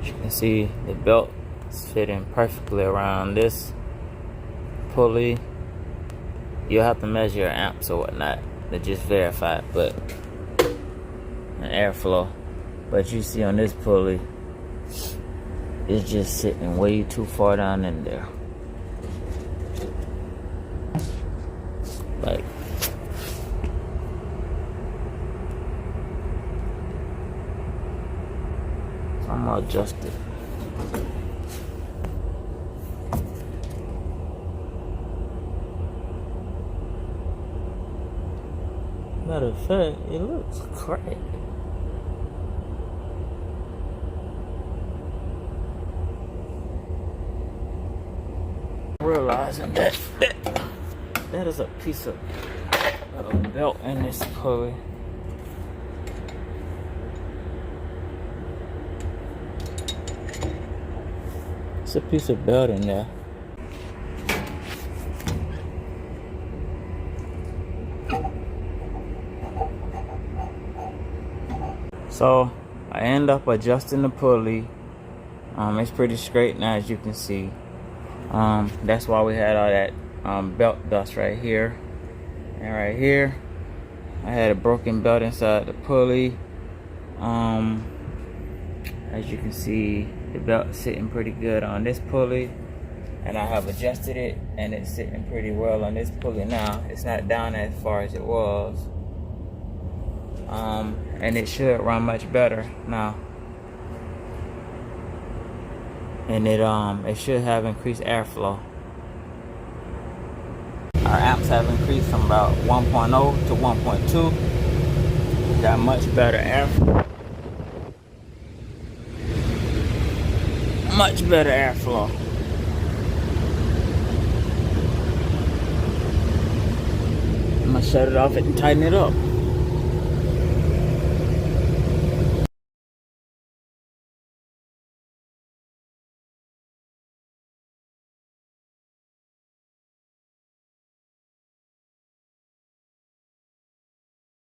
As you can see, the belt is fitting perfectly around this pulley. You'll have to measure your amps or whatnot to just verify it, but an airflow. But you see on this pulley, it's just sitting way too far down in there. Like, I'm gonna adjust it. Matter of fact, it looks cracked. Realizing that is a piece of belt in this pulley. It's a piece of belt in there. So I end up adjusting the pulley. It's pretty straight now, as you can see. That's why we had all that belt dust right here and right here. I had a broken belt inside the pulley. As you can see, the belt is sitting pretty good on this pulley, and I have adjusted it, and it's sitting pretty well on this pulley now. It's not down as far as it was, and it should run much better now. And it should have increased airflow. Our amps have increased from about 1.0 to 1.2. Got much better airflow. Much better airflow. I'm gonna shut it off and tighten it up.